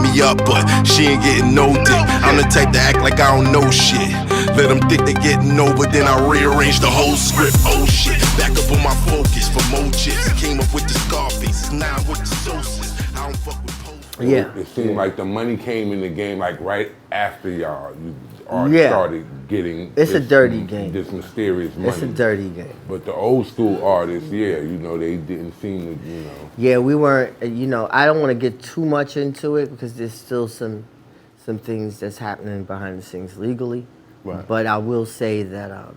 me up, but she ain't getting no dick. I'm the type to act like I don't know shit. Let them think they getting over, then I rearrange the whole script. Oh shit, back up on my focus for more chips. Came up with the Scarface, now with the sauces. I don't fuck with posters. Yeah. It seemed like the money came in the game like right after y'all started getting it's a dirty game. This mysterious money. It's a dirty game. But the old school artists, yeah, you know, they didn't seem to, you know. Yeah, we weren't, you know, I don't want to get too much into it because there's still some things that's happening behind the scenes legally. Right. But I will say that,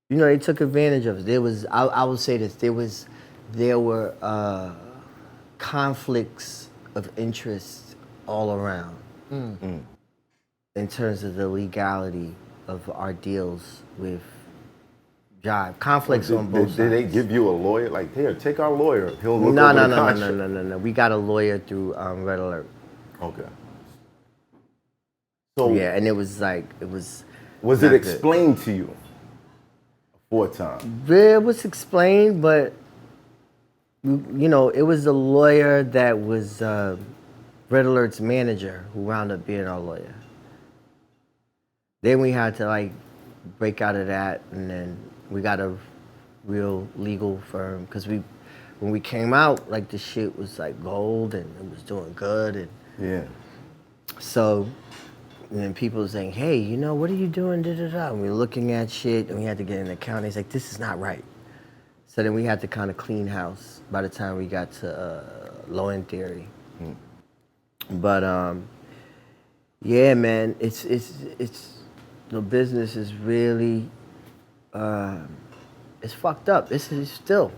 you know, they took advantage of it. There was, I will say this, there were conflicts of interest all around in terms of the legality of our deals with Jive. Conflicts on both sides. Did they give you a lawyer? Like, here, take our lawyer. He'll look No. over the contract. No. We got a lawyer through Red Alert. Okay. So Yeah, and it was was it explained to you before time? It was explained, but you know, it was the lawyer that was Red Alert's manager who wound up being our lawyer. Then we had to like break out of that, and then we got a real legal firm because when we came out, like the shit was like gold and it was doing good, and Yeah. so. And then people were saying, hey, you know, what are you doing? Da, da, da. And we were looking at shit, and we had to get an account. He's like, this is not right. So then we had to kind of clean house by the time we got to Low End Theory. But yeah, man, it's the business is really it's fucked up. This is still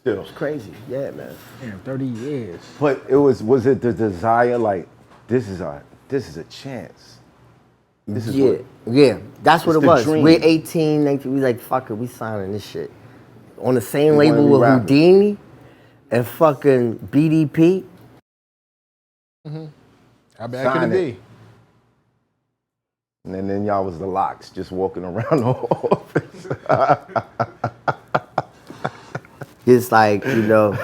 it's crazy. Yeah, man. Damn, 30 years. But was it the desire, like, this is a chance. This is Yeah, that's what it's it the was. dream. We're 18, 19, we like, fuck it, we signing this shit. On the same We wanna label be with rappers. Houdini and fucking BDP. How bad could it be? And then y'all was the locks just walking around the office. It's like, you know,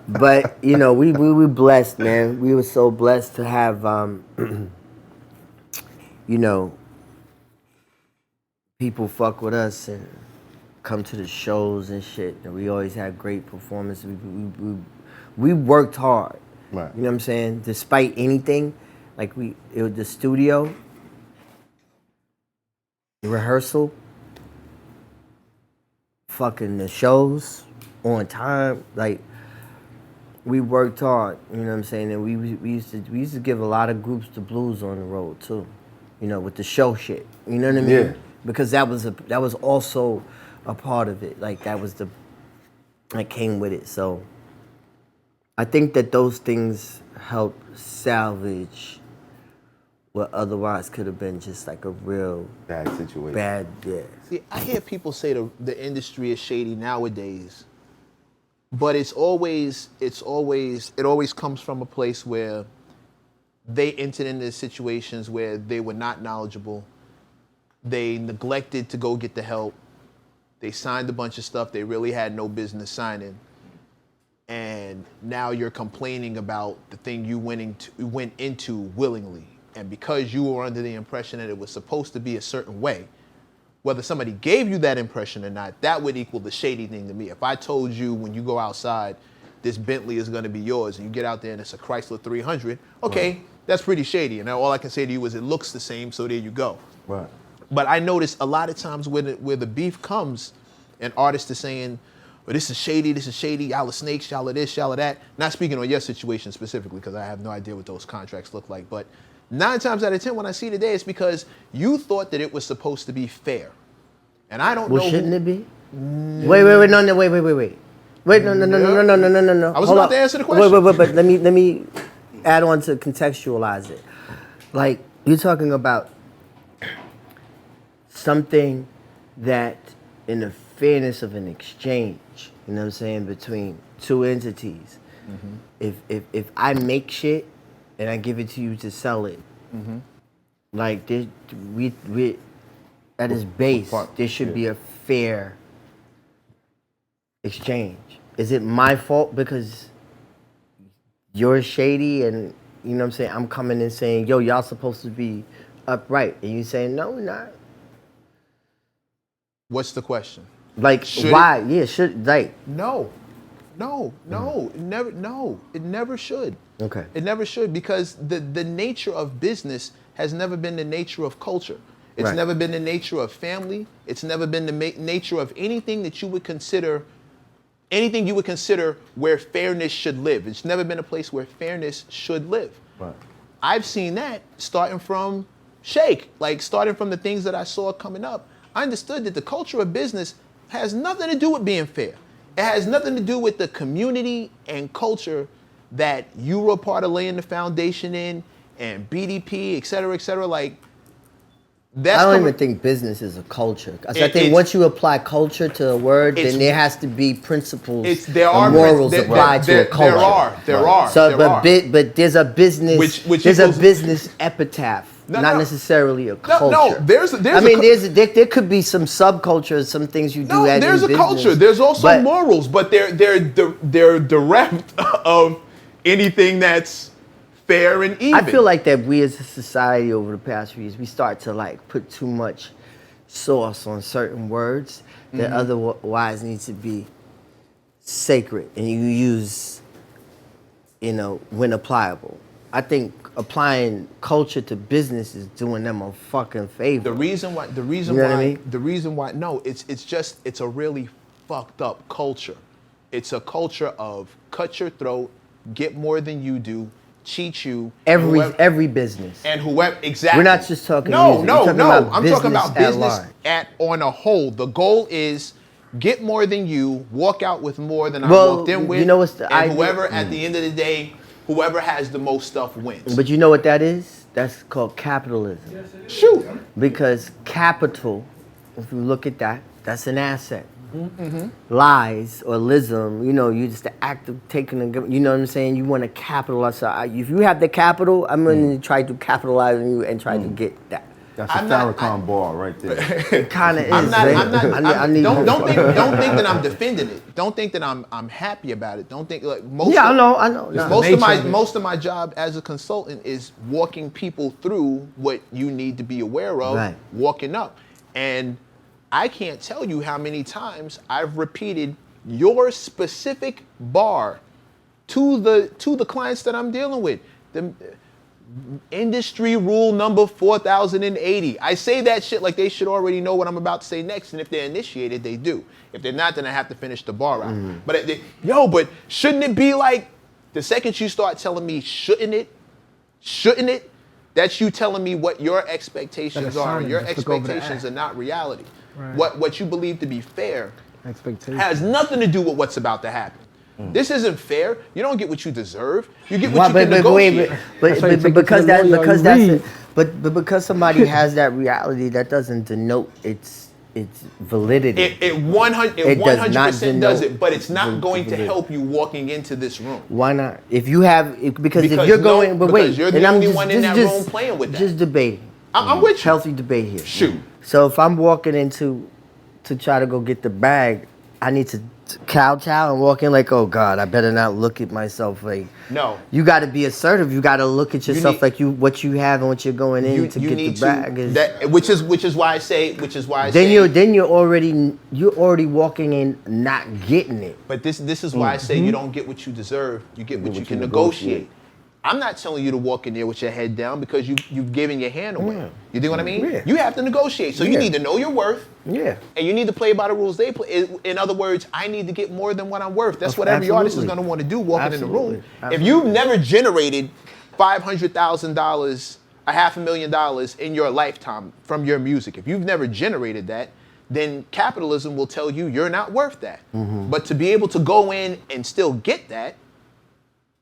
but, you know, we were blessed, man. We were so blessed to have, you know, people fuck with us and come to the shows and shit. And we always had great performances. We worked hard. Right. You know what I'm saying? Despite anything, like it was the studio, the rehearsal, fucking the shows on time. Like we worked hard. You know what I'm saying? And we used to give a lot of groups the blues on the road too. You know, with the show shit. You know what I mean? Yeah. Because that was also a part of it. Like that came with it. So I think that those things help salvage what otherwise could have been just like a real Bad situation. bad, yeah. See, I hear people say the industry is shady nowadays, but it always comes from a place where they entered into situations where they were not knowledgeable. They neglected to go get the help. They signed a bunch of stuff they really had no business signing. And now you're complaining about the thing you went into willingly. And because you were under the impression that it was supposed to be a certain way, whether somebody gave you that impression or not, that would equal the shady thing to me. If I told you when you go outside, this Bentley is going to be yours, and you get out there and it's a Chrysler 300, okay, that's pretty shady. And all I can say to you is it looks the same, so there you go. Right. But I notice a lot of times where the beef comes, and artists are saying, well, this is shady, y'all are snakes, y'all are this, y'all are that. Not speaking on your situation specifically, because I have no idea what those contracts look like, but 9 times out of 10 when I see today, it's because you thought that it was supposed to be fair. And I don't know. Well, shouldn't it be? Wait, no, wait. Wait, no. I was Hold about up. to answer the question. Wait, but let me add on to contextualize it. Like, you're talking about something that in the fairness of an exchange, you know what I'm saying, between two entities. If I make shit and I give it to you to sell it, like we at its base, there should be a fair exchange. Is it my fault because you're shady, and you know what I'm saying, I'm coming and saying, yo, y'all supposed to be upright, and you saying, no, we're not. What's the question? Like, Should why? Yeah, should, like. No. It never should. Okay. It never should, because the nature of business has never been the nature of culture. It's Right. never been the nature of family. It's never been the nature of anything that you would consider, where fairness should live. It's never been a place where fairness should live. Right. I've seen that starting from Shake, like starting from the things that I saw coming up. I understood that the culture of business has nothing to do with being fair. It has nothing to do with the community and culture that you were a part of laying the foundation in, and BDP, et cetera, like that's I don't even think business is a culture. I think it's- once you apply culture to a word, It's- then there has to be principles there are and morals there- applied to a culture. There are. So, there but are. but there's a business. Which there's a equals- business epitaph, not necessarily a culture. No, there's I mean, there could be some subcultures, some things you do. No, there's a business, culture. There's also but- morals, but they're direct of anything that's fair and even. I feel like that we as a society over the past few years, we start to like put too much sauce on certain words that Mm-hmm. otherwise need to be sacred, and you use, when applicable. I think applying culture to business is doing them a fucking favor. The reason why, it's a really fucked up culture. It's a culture of cut your throat, get more than you do, cheat you. Every business. And whoever, exactly. We're not just talking No, music. no, We're talking no. about I'm talking about business business at on a whole. The goal is get more than you, walk out with more than I Well, walked in with. you know what's the and idea? whoever, at the end of the day, whoever has the most stuff wins. But you know what that is? That's called capitalism. Shoot. Because capital, if you look at that, that's an asset. Mm-hmm. Lies or lism, you just the act of taking and giving, you know what I'm saying? You want to capitalize. So if you have the capital, I'm going to try to capitalize on you and try to get that. That's a I'm not- Farrakhan ball right there. It kind of is. I'm not. man. I'm not. I need don't think that I'm defending it. Don't think that I'm happy about it. Don't think like most. Yeah, of, I know. No. Most of my job as a consultant is walking people through what you need to be aware of, Right. walking up, and I can't tell you how many times I've repeated your specific bar to the clients that I'm dealing with. The industry rule number 4080. I say that shit like they should already know what I'm about to say next, and if they're initiated, they do. If they're not, then I have to finish the bar out. But but shouldn't it be like the second you start telling me shouldn't it? That's you telling me what your expectations are, and your expectations are not reality. Right. What you believe to be fair Expectation. has nothing to do with what's about to happen. This isn't fair. You don't get what you deserve. You get what Why- you can negotiate. That's why you take it to because the lawyer, you read. because somebody has that reality, that doesn't denote its validity. It 100% It does not does denote it, but it's not going to validity. help you walking into this room. Why not? If you have, because if Because you're no- going, but wait, because you're the and I'm only just- one in this that is room playing with that. Just debating. I'm with you. Healthy debate here. Shoot. So if I'm walking into to try to go get the bag, I need to kowtow and walk in like, oh God, I better not look at myself like. No. You got to be assertive. You got to look at yourself need- like what you have and what you're going in to get the bag. which is why I say Then you're already walking in not getting it. But this is why I say you don't get what you deserve. You get what you can negotiate. I'm not telling you to walk in there with your head down because you've given your hand away. Yeah. You think what I mean? Yeah. You have to negotiate. So you Yeah. need to know your worth. Yeah. And you need to play by the rules they play. In other words, I need to get more than what I'm worth. That's what every Absolutely. artist is going to want to do walking in the room. Absolutely. If you've never generated $500,000, $500,000 in your lifetime from your music, if you've never generated that, then capitalism will tell you you're not worth that. Mm-hmm. But to be able to go in and still get that,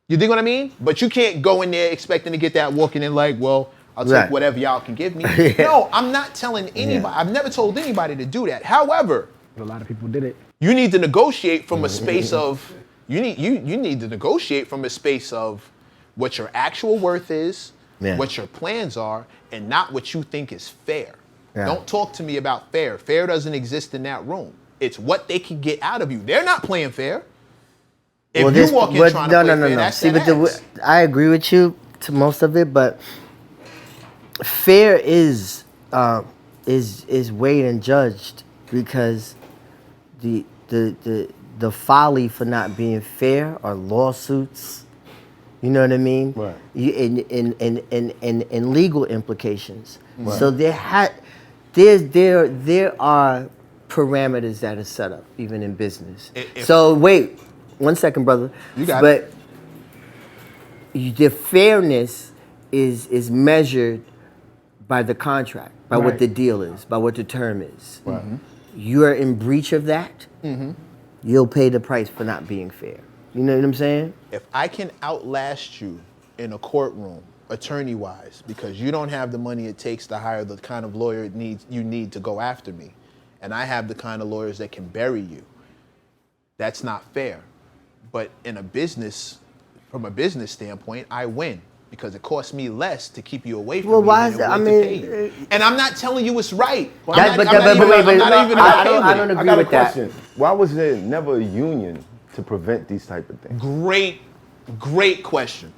you think what I mean? But you can't go in there expecting to get that, walking in like, well, I'll take Right. whatever y'all can give me. Yeah. No, I'm not telling anybody. I've never told anybody to do that. However, But a lot of people did it. you need to negotiate from a space of you need to negotiate from a space of what your actual worth is, Yeah. what your plans are, and not what you think is fair. Yeah. Don't talk to me about fair. Fair doesn't exist in that room. It's what they can get out of you. They're not playing fair. If you walk in trying to play fair, that's See, that but ass. I agree with you to most of it, but fair is weighed and judged because the folly for not being fair are lawsuits. You know what I mean? Right. And legal implications. Right. So there are parameters that are set up even in business. So wait, 1 second, brother. You got it. But the fairness is measured by the contract, by what the deal is, by what the term is. Right. You're in breach of that, you'll pay the price for not being fair. You know what I'm saying? If I can outlast you in a courtroom, attorney-wise, because you don't have the money it takes to hire the kind of lawyer you need to go after me, and I have the kind of lawyers that can bury you, that's not fair. But in a business, from a business standpoint, I win because it costs me less to keep you away from me why than is it that? would I to mean, pay you. And I'm not telling you it's right. I don't agree with that. Why was there never a union to prevent these type of things? Great question.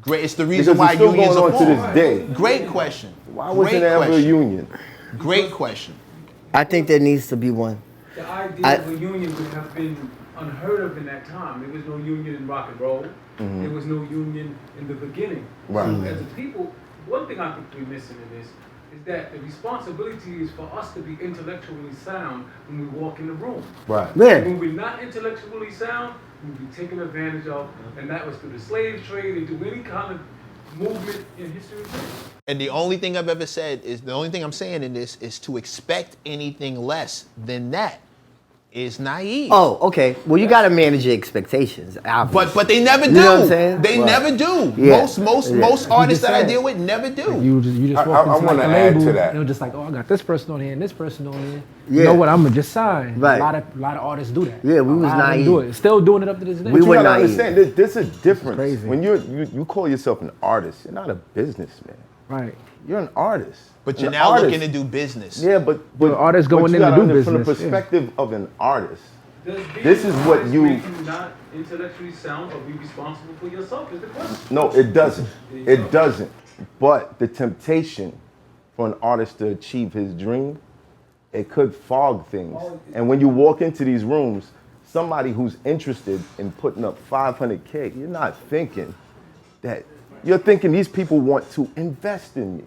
Great. It's the reason why Because it's still unions going are on to formed. this day. Great question. Why wasn't there ever a union? Great question. I think there needs to be one. The idea of a union would have been unheard of in that time. There was no union in rock and roll. There was no union in the beginning. Right. So as a people, one thing I think we're missing in this is that the responsibility is for us to be intellectually sound when we walk in the room. Right. Man. When we're not intellectually sound, we'll be taken advantage of, and that was through the slave trade and through any kind of movement in history. And the only thing I've ever said is, the only thing I'm saying in this is to expect anything less than that is naive. Oh, okay. Well, you got to manage your expectations, obviously. But they never do. You know what I'm saying? They never do. Yeah. Most artists that I deal with never do. You just walk I into wanna like a add label, to that. and it was just like, oh, I got this person on here and this person on here. Yeah. You know what? I'm gonna just sign. Right. A lot of artists do that. Yeah, we was A lot of them naive. Do it. Still doing it up to this day. We You were gotta naive. understand, there's a difference. crazy. When you call yourself an artist, you're not a businessman. Right. You're an artist. But you're An now artist- looking to do business. Yeah, but artists but going you in to gotta do under- From the business, yeah. perspective of an artist, Does being This is what honest you- make you not intellectually sound or be responsible for yourself is the question. no, it doesn't. It doesn't. But the temptation for an artist to achieve his dream, it could fog things. And when you walk into these rooms, somebody who's interested in putting up 500K, you're not thinking that. You're thinking these people want to invest in me,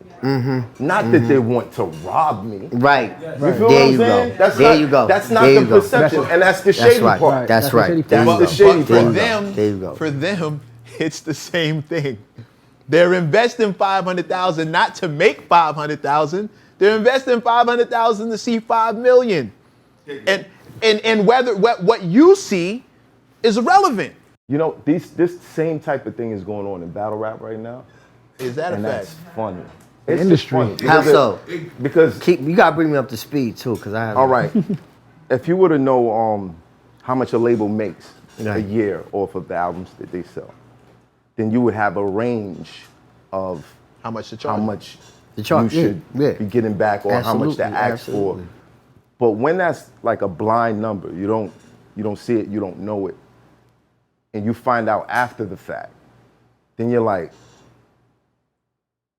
not that they want to rob me. Right. You feel There what I'm you saying? go. That's There not, you go. That's not There the you go. perception, and that's the That's shady right. part. That's That's the right. shady There you part. go. That's the shady But There for you go. them, There you go. for them, it's the same thing. They're investing $500,000 not to make $500,000. They're investing $500,000 to see $5 million. And whether what you see is irrelevant. You know, this same type of thing is going on in battle rap right now, Is that a and fact? that's funny. It's just industry. funny How because so? Because You got to bring me up to speed, too, because I have. all right, if you were to know how much a label makes a Right. year off of the albums that they sell, then you would have a range of How much to how charge? much The charge, you should yeah. be getting back, or how much to Absolutely, ask absolutely. for. But when that's like a blind number, you don't see it, you don't know it, and you find out after the fact, then you're like,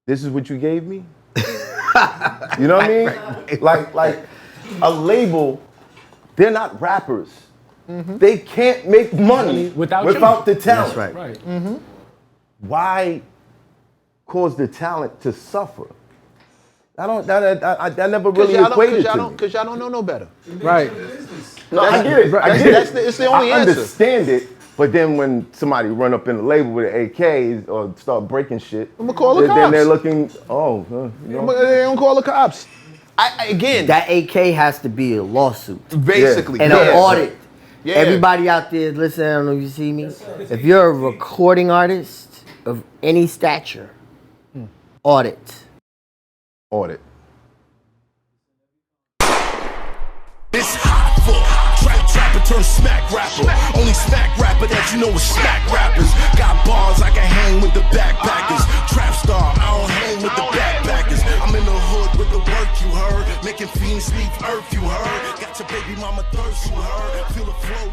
this is what you gave me? You know what I mean? Like a label, they're not rappers. They can't make money Without the talent. That's right. Right. Why cause the talent to suffer? That never really equated to me. Because y'all don't know no better. Right. No, I get it. I get it. It's the only I answer. understand it, but then when somebody run up in the label with an AK or start breaking shit, I'ma call the then cops. they're looking, you know. They don't call the cops. Again, That AK has to be a lawsuit basically. and yeah. an audit. Yeah. Everybody out there, listen, I don't know if you see me. If you're a recording artist of any stature, audit. Audit. It's hot for trapper turn smack rapper. Only smack rapper that you know is smack rappers. Got bars I can hang with the backpackers. Trap star, I don't hang with the backpackers. I'm in the hood with the work you heard. Making fiends leave earth you heard. Got your baby mama thirst you heard. Feel the flow.